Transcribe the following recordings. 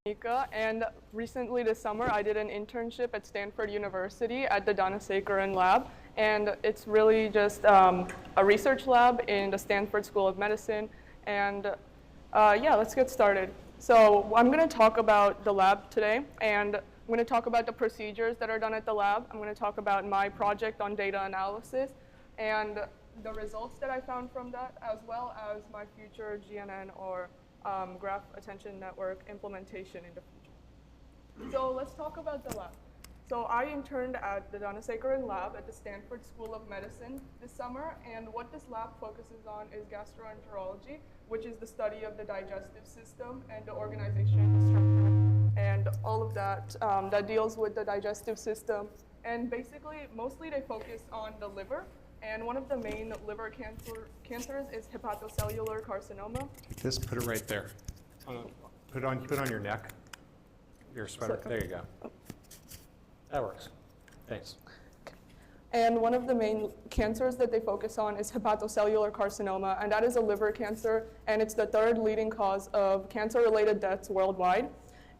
Venika, and recently this summer I did an internship at Stanford University at the Donna Saker Lab, and it's really just a research lab in the Stanford School of Medicine, and yeah, let's get started. So I'm going to talk about the lab today, and I'm going to talk about the procedures that are done at the lab. I'm going to talk about my project on data analysis and the results that I found from that, as well as my future GNN or graph attention network implementation in the future. So let's talk about the lab. So I interned at the Donna Saker Lab at the Stanford School of Medicine this summer, and what this lab focuses on is gastroenterology, which is the study of the digestive system and the organization, structure, and all of that that deals with the digestive system. And basically, mostly they focus on the liver. And one of the main liver cancers is hepatocellular carcinoma. Just put it right there. Put it on your neck. Your sweater. There you go. That works. Thanks. And one of the main cancers that they focus on is hepatocellular carcinoma, and that is a liver cancer, and it's the third leading cause of cancer-related deaths worldwide.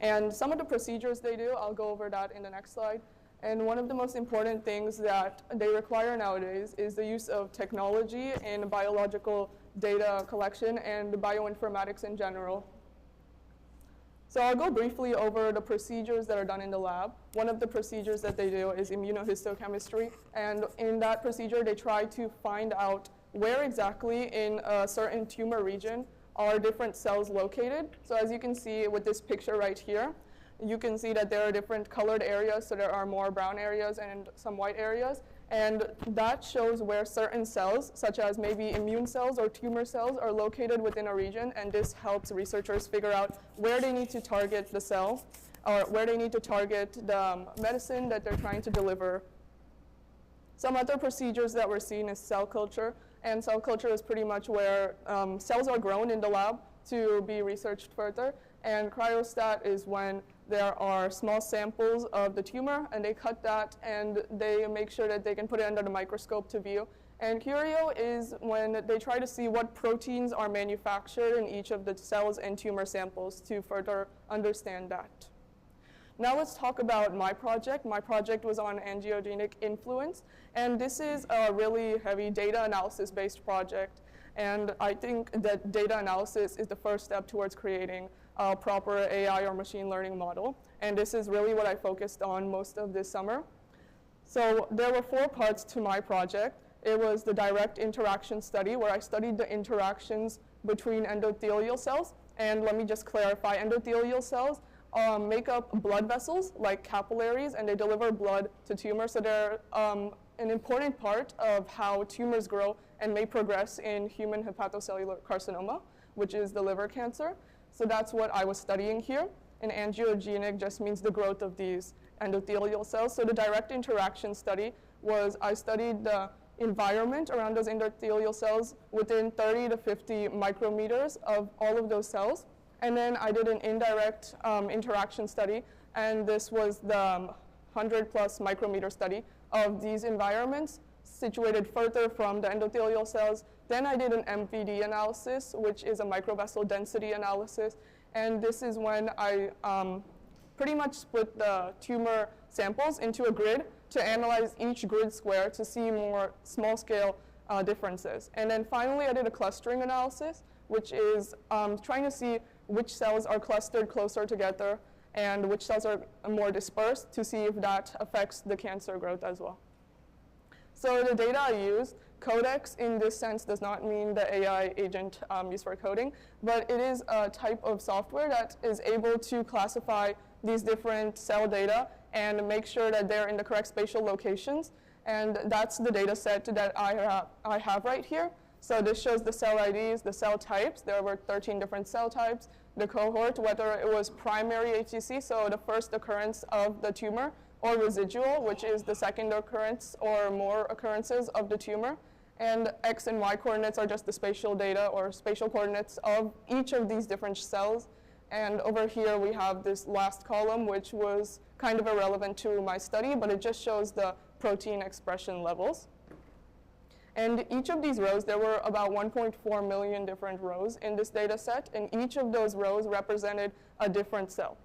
And some of the procedures they do, I'll go over that in the next slide. And one of the most important things that they require nowadays is the use of technology in biological data collection and bioinformatics in general. So I'll go briefly over the procedures that are done in the lab. One of the procedures that they do is immunohistochemistry. And in that procedure, they try to find out where exactly in a certain tumor region are different cells located. So as you can see with this picture right here, you can see that there are different colored areas, so there are more brown areas and some white areas, and that shows where certain cells, such as maybe immune cells or tumor cells, are located within a region, and this helps researchers figure out where they need to target the cell, or where they need to target the medicine that they're trying to deliver. Some other procedures that we're seeing is cell culture, and cell culture is pretty much where cells are grown in the lab to be researched further, and cryostat is when there are small samples of the tumor, and they cut that, and they make sure that they can put it under the microscope to view. And curio is when they try to see what proteins are manufactured in each of the cells and tumor samples to further understand that. Now let's talk about my project. My project was on angiogenic influence, and this is a really heavy data analysis-based project. And I think that data analysis is the first step towards creating a proper AI or machine learning model. And this is really what I focused on most of this summer. So there were 4 parts to my project. It was the direct interaction study, where I studied the interactions between endothelial cells. And let me just clarify, endothelial cells make up blood vessels like capillaries, and they deliver blood to tumors. So they're an important part of how tumors grow and may progress in human hepatocellular carcinoma, which is the liver cancer. So that's what I was studying here. And angiogenic just means the growth of these endothelial cells. So the direct interaction study was I studied the environment around those endothelial cells within 30 to 50 micrometers of all of those cells. And then I did an indirect interaction study, and this was the 100+ micrometer study of these environments situated further from the endothelial cells. Then I did an MVD analysis, which is a microvessel density analysis, and this is when I pretty much split the tumor samples into a grid to analyze each grid square to see more small-scale differences. And then finally, I did a clustering analysis, which is trying to see which cells are clustered closer together and which cells are more dispersed to see if that affects the cancer growth as well. So the data I used, codex in this sense does not mean the AI agent used for coding, but it is a type of software that is able to classify these different cell data and make sure that they're in the correct spatial locations. And that's the data set that I have right here. So this shows the cell IDs, the cell types. There were 13 different cell types, the cohort, whether it was primary HCC, so the first occurrence of the tumor, or residual, which is the second occurrence or more occurrences of the tumor. And X and Y coordinates are just the spatial data or spatial coordinates of each of these different cells. And over here we have this last column, which was kind of irrelevant to my study, but it just shows the protein expression levels. And each of these rows, there were about 1.4 million different rows in this data set, and each of those rows represented a different cell.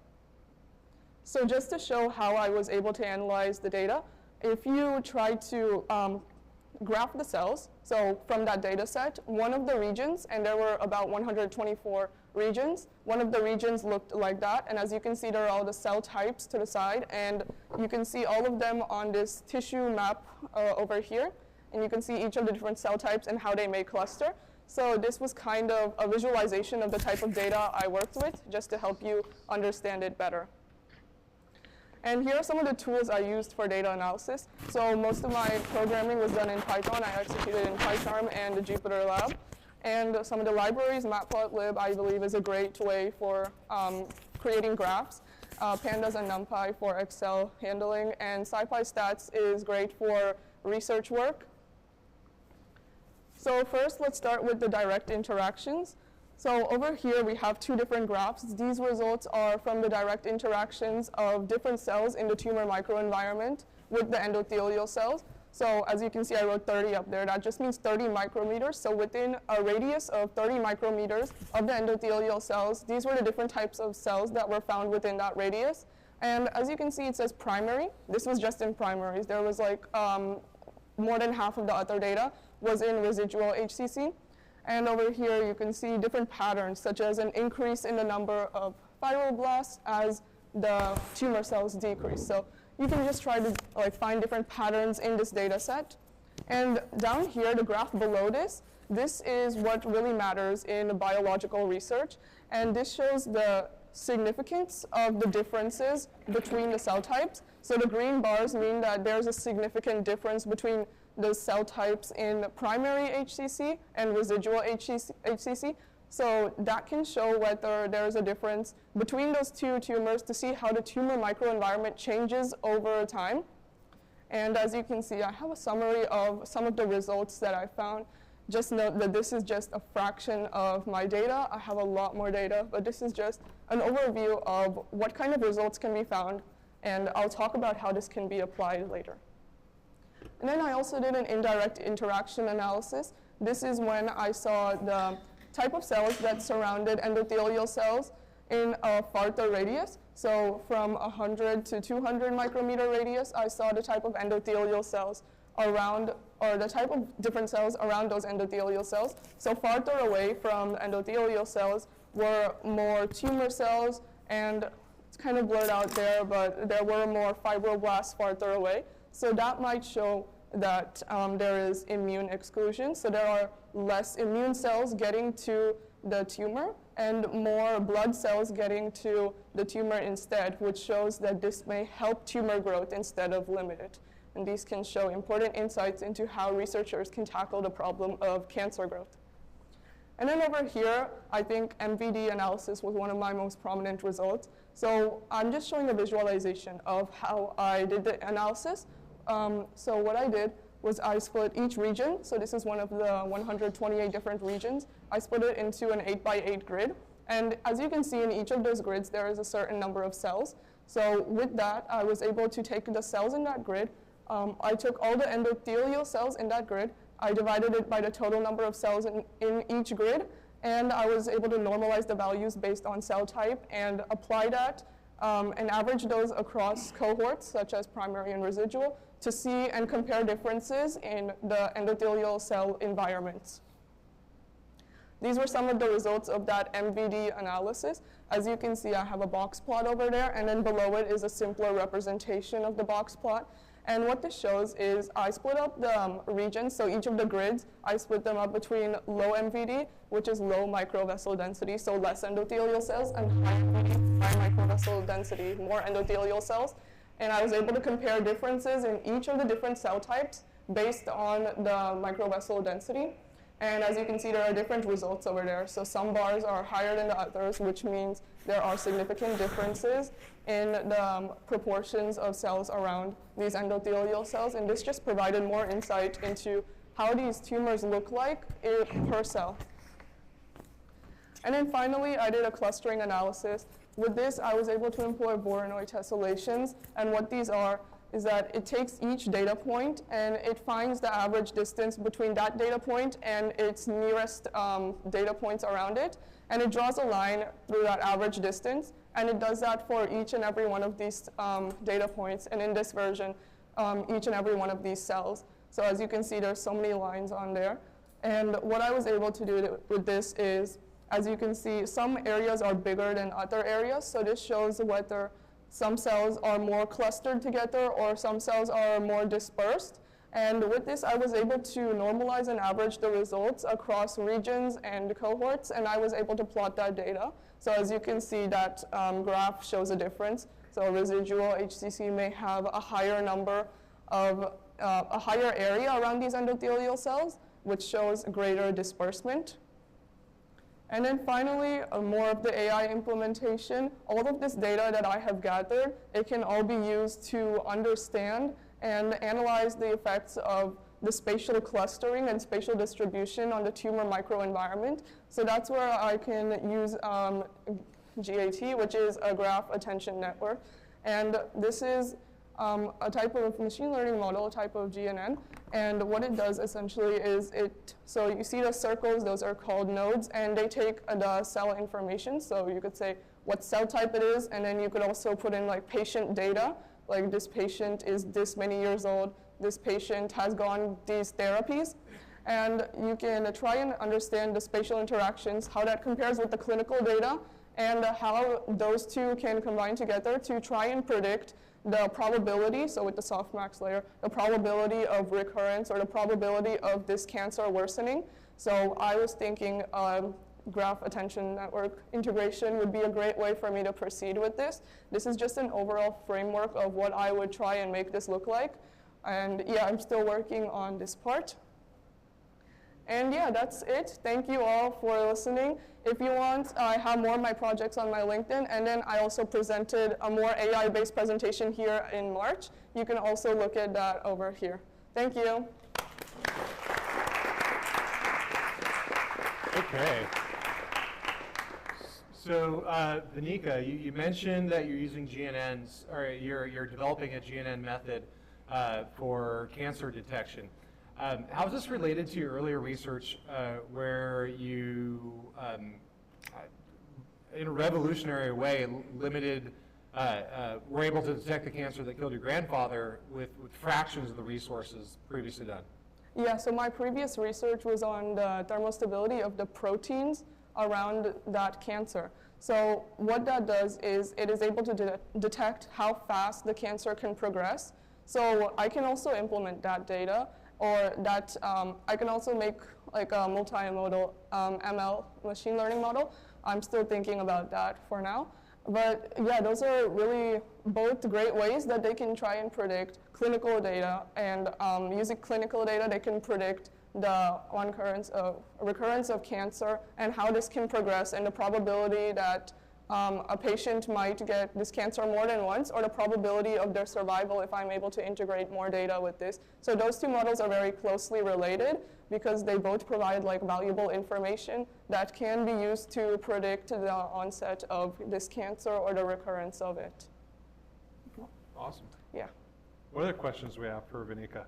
So just to show how I was able to analyze the data, if you try to graph the cells, so from that data set, one of the regions, and there were about 124 regions, one of the regions looked like that, and as you can see, there are all the cell types to the side, and you can see all of them on this tissue map over here, and you can see each of the different cell types and how they may cluster. So this was kind of a visualization of the type of data I worked with, just to help you understand it better. And here are some of the tools I used for data analysis. So most of my programming was done in Python. I executed in PyCharm and the Jupyter Lab. And some of the libraries, Matplotlib, I believe, is a great way for creating graphs. Pandas and NumPy for Excel handling. And SciPy Stats is great for research work. So first, let's start with the direct interactions. So over here, we have two different graphs. These results are from the direct interactions of different cells in the tumor microenvironment with the endothelial cells. So as you can see, I wrote 30 up there. That just means 30 micrometers. So within a radius of 30 micrometers of the endothelial cells, these were the different types of cells that were found within that radius. And as you can see, it says primary. This was just in primaries. There was like more than half of the other data was in residual HCC. And over here, you can see different patterns, such as an increase in the number of fibroblasts as the tumor cells decrease. So you can just try to find different patterns in this data set. And down here, the graph below this is what really matters in biological research. And this shows the significance of the differences between the cell types. So the green bars mean that there's a significant difference between the cell types in primary HCC and residual HCC. So that can show whether there's a difference between those two tumors to see how the tumor microenvironment changes over time. And as you can see, I have a summary of some of the results that I found. Just note that this is just a fraction of my data. I have a lot more data, but this is just an overview of what kind of results can be found, and I'll talk about how this can be applied later. And then I also did an indirect interaction analysis. This is when I saw the type of cells that surrounded endothelial cells in a farther radius. So from 100 to 200 micrometer radius, I saw the type of endothelial cells around, or the type of different cells around those endothelial cells. So farther away from endothelial cells were more tumor cells, and it's kind of blurred out there, but there were more fibroblasts farther away. So that might show that there is immune exclusion. So there are less immune cells getting to the tumor and more blood cells getting to the tumor instead, which shows that this may help tumor growth instead of limit it. And these can show important insights into how researchers can tackle the problem of cancer growth. And then over here, I think MVD analysis was one of my most prominent results. So I'm just showing a visualization of how I did the analysis. So what I did was I split each region. So this is one of the 128 different regions. I split it into an 8x8 grid. And as you can see in each of those grids, there is a certain number of cells. So with that, I was able to take the cells in that grid. I took all the endothelial cells in that grid. I divided it by the total number of cells in each grid. And I was able to normalize the values based on cell type and apply that and average those across cohorts, such as primary and residual, to see and compare differences in the endothelial cell environments. These were some of the results of that MVD analysis. As you can see, I have a box plot over there, and then below it is a simpler representation of the box plot. And what this shows is I split up the regions, so each of the grids, I split them up between low MVD, which is low microvessel density, so less endothelial cells, and high MVD, high microvessel density, more endothelial cells. And I was able to compare differences in each of the different cell types based on the microvessel density. And as you can see, there are different results over there. So some bars are higher than the others, which means there are significant differences in the proportions of cells around these endothelial cells. And this just provided more insight into how these tumors look like per cell. And then finally, I did a clustering analysis. With this, I was able to employ Voronoi tessellations. And what these are is that it takes each data point and it finds the average distance between that data point and its nearest data points around it. And it draws a line through that average distance. And it does that for each and every one of these data points, and in this version, each and every one of these cells. So as you can see, there's so many lines on there. And what I was able to do with this is, as you can see, some areas are bigger than other areas. So this shows whether some cells are more clustered together or some cells are more dispersed. And with this, I was able to normalize and average the results across regions and cohorts, and I was able to plot that data. So as you can see, that graph shows a difference. So residual HCC may have a higher number of, a higher area around these endothelial cells, which shows greater disbursement. And then finally, more of the AI implementation. All of this data that I have gathered, it can all be used to understand and analyze the effects of the spatial clustering and spatial distribution on the tumor microenvironment. So that's where I can use GAT, which is a graph attention network. And this is a type of machine learning model, a type of GNN. And what it does essentially is so you see the circles, those are called nodes, and they take the cell information. So you could say what cell type it is, and then you could also put in like patient data, like this patient is this many years old, this patient has gone these therapies. And you can try and understand the spatial interactions, how that compares with the clinical data, and how those two can combine together to try and predict the probability, so with the softmax layer, the probability of recurrence or the probability of this cancer worsening. So I was thinking graph attention network integration would be a great way for me to proceed with this. This is just an overall framework of what I would try and make this look like. And yeah, I'm still working on this part. And yeah, that's it. Thank you all for listening. If you want, I have more of my projects on my LinkedIn, and then I also presented a more AI-based presentation here in March. You can also look at that over here. Thank you. Okay. So Venika, you mentioned that you're using GNNs, or you're developing a GNN method for cancer detection. How is this related to your earlier research where you, in a revolutionary way, were able to detect the cancer that killed your grandfather with fractions of the resources previously done? Yeah, so my previous research was on the thermostability of the proteins around that cancer. So what that does is it is able to detect how fast the cancer can progress. So I can also implement that data, or that I can also make like a multimodal ML machine learning model. I'm still thinking about that for now. But yeah, those are really both great ways that they can try and predict clinical data, and using clinical data, they can predict the recurrence of cancer and how this can progress, and the probability that a patient might get this cancer more than once, or the probability of their survival if I'm able to integrate more data with this. So those two models are very closely related because they both provide like valuable information that can be used to predict the onset of this cancer or the recurrence of it. Awesome. Yeah. What other questions do we have for Venika?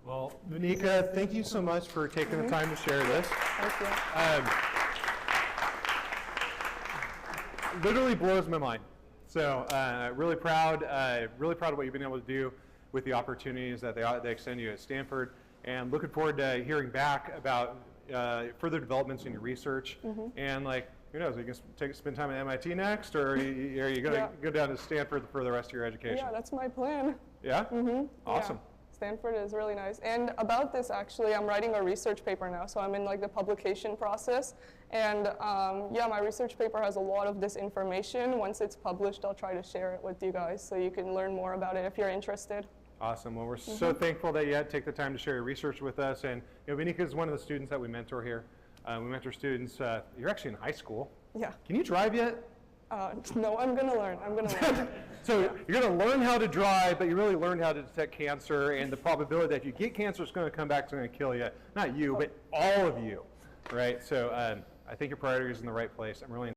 Well, Venika, thank you so much for taking the time to share this. Thank you. Literally blows my mind. So really proud of what you've been able to do with the opportunities that they extend you at Stanford, and looking forward to hearing back about further developments in your research. And like, who knows, you can spend time at MIT next, or are you going to go down to Stanford for the rest of your education? Yeah, that's my plan. Yeah? Awesome. Yeah. Stanford is really nice. And about this, actually, I'm writing a research paper now, so I'm in like the publication process. And yeah, my research paper has a lot of this information. Once it's published, I'll try to share it with you guys so you can learn more about it if you're interested. Awesome. Well, we're so thankful that you had to take the time to share your research with us. And Venika is one of the students that we mentor here. We mentor students. You're actually in high school. Yeah. Can you drive yet? No, I'm going to learn. I'm going to learn. So you're going to learn how to drive, but you really learn how to detect cancer, and the probability that if you get cancer, it's going to come back, it's going to kill you. Not you, but all of you, right? So I think your priority is in the right place. I'm really